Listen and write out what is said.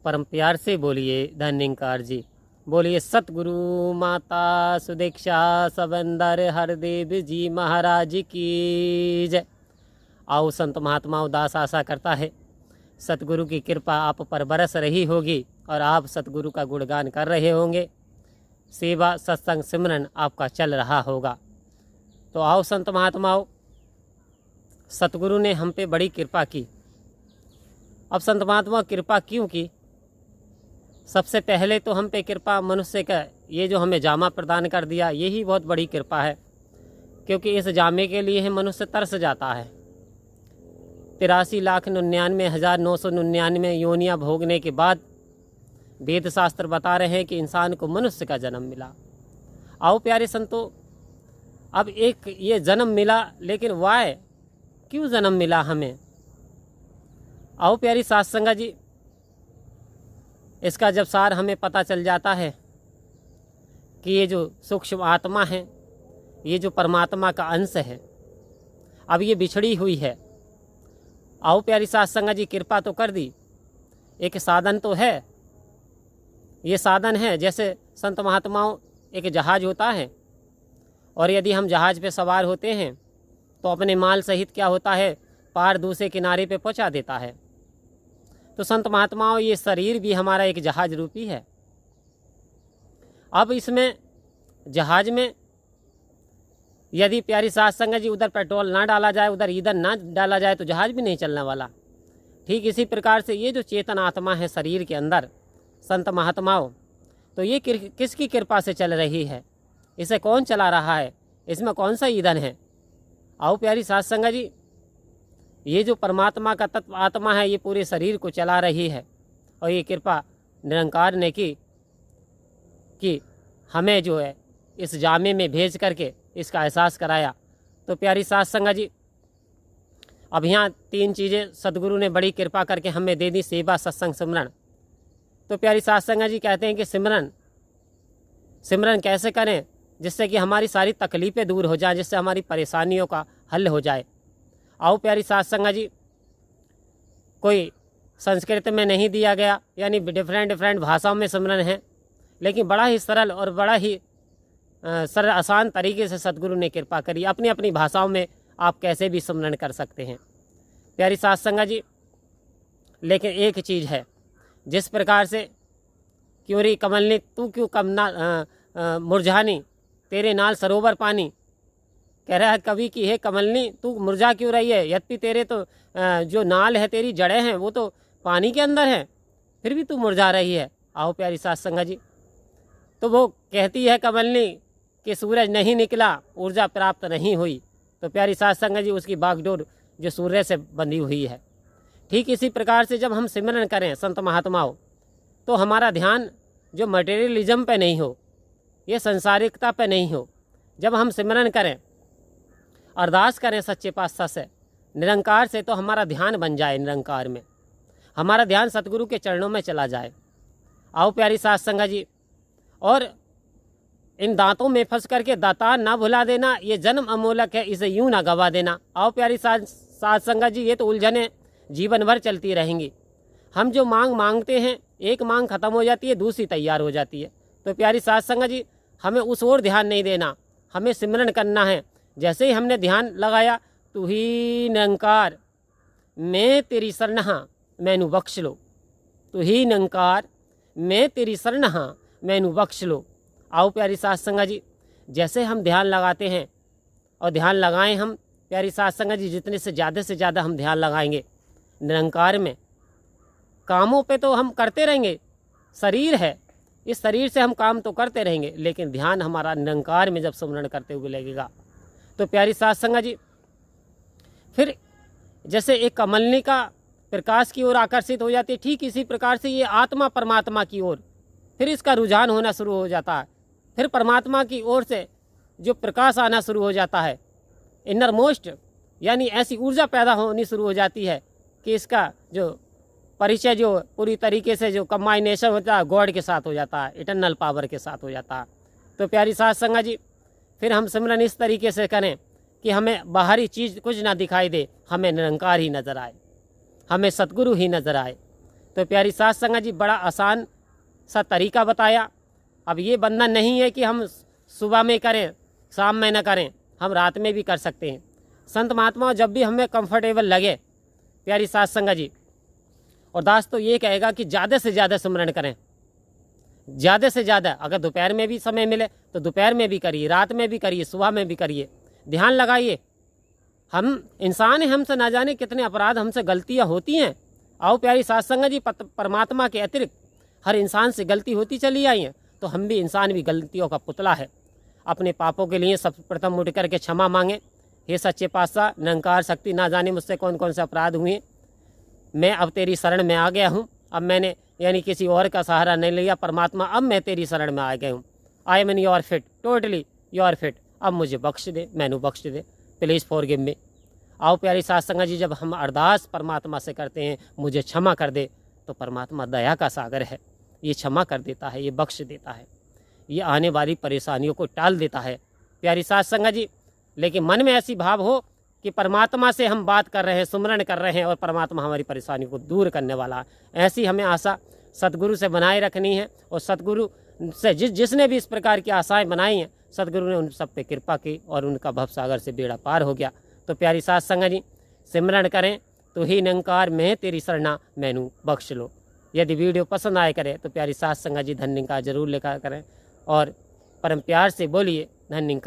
परम प्यार से बोलिए धन्यकार जी। बोलिए सतगुरु माता सुदीक्षा सबंदर हरदेव जी महाराज की जय। आओ संत महात्मा उदास आशा करता है सतगुरु की कृपा आप पर बरस रही होगी और आप सतगुरु का गुणगान कर रहे होंगे। सेवा सत्संग सिमरन आपका चल रहा होगा। तो आओ संत महात्माओं, सतगुरु ने हम पे बड़ी कृपा की। अब संत महात्मा कृपा क्यों की? सबसे पहले तो हम पे कृपा मनुष्य का ये जो हमें जामा प्रदान कर दिया, यही बहुत बड़ी कृपा है, क्योंकि इस जामे के लिए मनुष्य तरस जाता है। 83,99,999 योनियाँ भोगने के बाद वेद शास्त्र बता रहे हैं कि इंसान को मनुष्य का जन्म मिला। आओ प्यारे संतों, अब एक ये जन्म मिला, लेकिन वाय क्यों जन्म मिला हमें? आओ प्यारी साथ संगत जी, इसका जब सार हमें पता चल जाता है कि ये जो सूक्ष्म आत्मा है, ये जो परमात्मा का अंश है, अब ये बिछड़ी हुई है। आओ प्यारी साथ संगत जी, कृपा तो कर दी, एक साधन तो है। ये साधन है जैसे संत महात्माओं, एक जहाज होता है और यदि हम जहाज पे सवार होते हैं तो अपने माल सहित क्या होता है, पार दूसरे किनारे पे पहुंचा देता है। तो संत महात्माओं, ये शरीर भी हमारा एक जहाज रूपी है। अब इसमें जहाज में यदि प्यारी साथ संगत जी उधर पेट्रोल ना डाला जाए, उधर ईंधन ना डाला जाए, तो जहाज भी नहीं चलने वाला। ठीक इसी प्रकार से ये जो चेतन आत्मा है शरीर के अंदर, संत महात्माओं, तो ये किसकी कृपा से चल रही है? इसे कौन चला रहा है? इसमें कौन सा ईंधन है? आओ प्यारी साथ संगत जी, ये जो परमात्मा का तत्व आत्मा है, ये पूरे शरीर को चला रही है। और ये कृपा निरंकार ने की कि हमें जो है इस जामे में भेज करके इसका एहसास कराया। तो प्यारी साथ संगत जी, अब यहाँ 3 चीज़ें सदगुरु ने बड़ी कृपा करके हमें दे दी, सेवा सत्संग सिमरन। तो प्यारी साथ संगत जी कहते हैं कि सिमरन कैसे करें जिससे कि हमारी सारी तकलीफ़ें दूर हो जाए, जिससे हमारी परेशानियों का हल हो जाए। आओ प्यारी साथ संगत जी, कोई संस्कृत में नहीं दिया गया, यानी डिफरेंट भाषाओं में सिमरन है, लेकिन बड़ा ही सरल और बड़ा ही सरल आसान तरीके से सदगुरु ने कृपा करी। अपनी अपनी भाषाओं में आप कैसे भी सिमरन कर सकते हैं प्यारी साथ संगत जी। लेकिन एक चीज़ है, जिस प्रकार से क्यों री कमलनी तू क्यों कमना मुरझानी, तेरे नाल सरोवर पानी। कह रहा है कवि कि हे कमलनी, तू मुरझा क्यों रही है? यद्यपि तेरे तो जो नाल है, तेरी जड़ें हैं, वो तो पानी के अंदर हैं, फिर भी तू मुरझा रही है। आओ प्यारी साथ संगत जी, तो वो कहती है कमलनी कि सूरज नहीं निकला, ऊर्जा प्राप्त नहीं हुई। तो प्यारी साथ संगत जी, उसकी बागडोर जो सूर्य से बंधी हुई है। ठीक इसी प्रकार से जब हम सिमरन करें संत महात्माओं, तो हमारा ध्यान जो मटेरियलिज्म पे नहीं हो, ये संसारिकता पे नहीं हो। जब हम सिमरन करें, अरदास करें सच्चे पातशाह से, निरंकार से, तो हमारा ध्यान बन जाए निरंकार में, हमारा ध्यान सतगुरु के चरणों में चला जाए। आओ प्यारी साथ संगत जी, और इन दांतों में फंस करके दातार ना भुला देना, ये जन्म अमोलक है, इसे यूं ना गवा देना। आओ प्यारी साथ संगत जी, ये तो उलझने जीवन भर चलती रहेंगी। हम जो मांगते हैं, एक मांग खत्म हो जाती है, दूसरी तैयार हो जाती है। तो प्यारी साथ संगत जी, हमें उस ओर ध्यान नहीं देना, हमें सिमरन करना है। जैसे ही हमने ध्यान लगाया, तू ही निरंकार मैं तेरी शरणहा मैनू बख्श लो, तू ही निरंकार मैं तेरी शरणहा मैनू बख्श लो। आओ प्यारी साथ संगत जी, जैसे हम ध्यान लगाते हैं, और ध्यान लगाएं हम प्यारी साथ संगत जी, जितने से ज़्यादा हम ध्यान लगाएंगे निरंकार में, कामों पे तो हम करते रहेंगे, शरीर है, इस शरीर से हम काम तो करते रहेंगे, लेकिन ध्यान हमारा निरंकार में जब स्मरण करते हुए लगेगा, तो प्यारी साथ संगत जी, फिर जैसे एक कमलनी का प्रकाश की ओर आकर्षित हो जाती है, ठीक इसी प्रकार से ये आत्मा परमात्मा की ओर फिर इसका रुझान होना शुरू हो जाता है। फिर परमात्मा की ओर से जो प्रकाश आना शुरू हो जाता है, इनर मोस्ट, यानी ऐसी ऊर्जा पैदा होनी शुरू हो जाती है कि इसका जो परिचय जो पूरी तरीके से जो कम्बाइनेशन होता है गॉड के साथ हो जाता है, इटर्नल पावर के साथ हो जाता है। तो प्यारी साथ संगत जी, फिर हम सिमरन इस तरीके से करें कि हमें बाहरी चीज़ कुछ ना दिखाई दे, हमें निरंकार ही नज़र आए, हमें सतगुरु ही नज़र आए। तो प्यारी साथ संगत जी बड़ा आसान सा तरीका बताया। अब ये बंधन नहीं है कि हम सुबह में करें शाम में न करें, हम रात में भी कर सकते हैं। संत महात्मा जब भी हमें कंफर्टेबल लगे प्यारी साथ संगत जी, और दास तो ये कहेगा कि ज़्यादा से ज़्यादा सिमरन करें, ज़्यादा से ज़्यादा। अगर दोपहर में भी समय मिले तो दोपहर में भी करिए, रात में भी करिए, सुबह में भी करिए। ध्यान लगाइए, हम इंसान हैं, हमसे ना जाने कितने अपराध, हमसे गलतियां होती हैं। आओ प्यारी साथ संगत जी, परमात्मा के अतिरिक्त हर इंसान से गलती होती चली आई है, तो हम भी इंसान भी गलतियों का पुतला है। अपने पापों के लिए सर्वप्रथम उठ करके क्षमा मांगे। हे सच्चे पातशाह, निरंकार शक्ति, ना जाने मुझसे कौन कौन से अपराध हुए, मैं अब तेरी शरण में आ गया हूँ। अब मैंने यानी किसी और का सहारा नहीं लिया। परमात्मा, अब मैं तेरी शरण में आ गया हूँ। I am in your fit, totally your fit. अब मुझे बख्श दे, मैनू बख्श दे, प्लीज़ फॉरगिव मी। आओ प्यारी साथ संगत जी, जब हम अरदास परमात्मा से करते हैं मुझे क्षमा कर दे, तो परमात्मा दया का सागर है, ये क्षमा कर देता है, ये बख्श देता है, ये आने वाली परेशानियों को टाल देता है प्यारी साथ संगत जी। लेकिन मन में ऐसी भाव हो कि परमात्मा से हम बात कर रहे हैं, सुमरन कर रहे हैं और परमात्मा हमारी परेशानियों को दूर करने वाला है। ऐसी हमें आशा सतगुरु से बनाए रखनी है। और सतगुरु से जिसने भी इस प्रकार की आशाएं बनाई हैं, सतगुरु ने उन सब पे कृपा की और उनका भवसागर से बेड़ा पार हो गया। तो प्यारी साथ संगत जी, सिमरन करें तो ही निरंकार मैं तेरी शरणा मैनू बख्श लो। यदि वीडियो पसंद आए करे तो प्यारी साथ संगत जी धन्यकार जरूर लिखा करें और परम प्यार से बोलिए धन्यकार।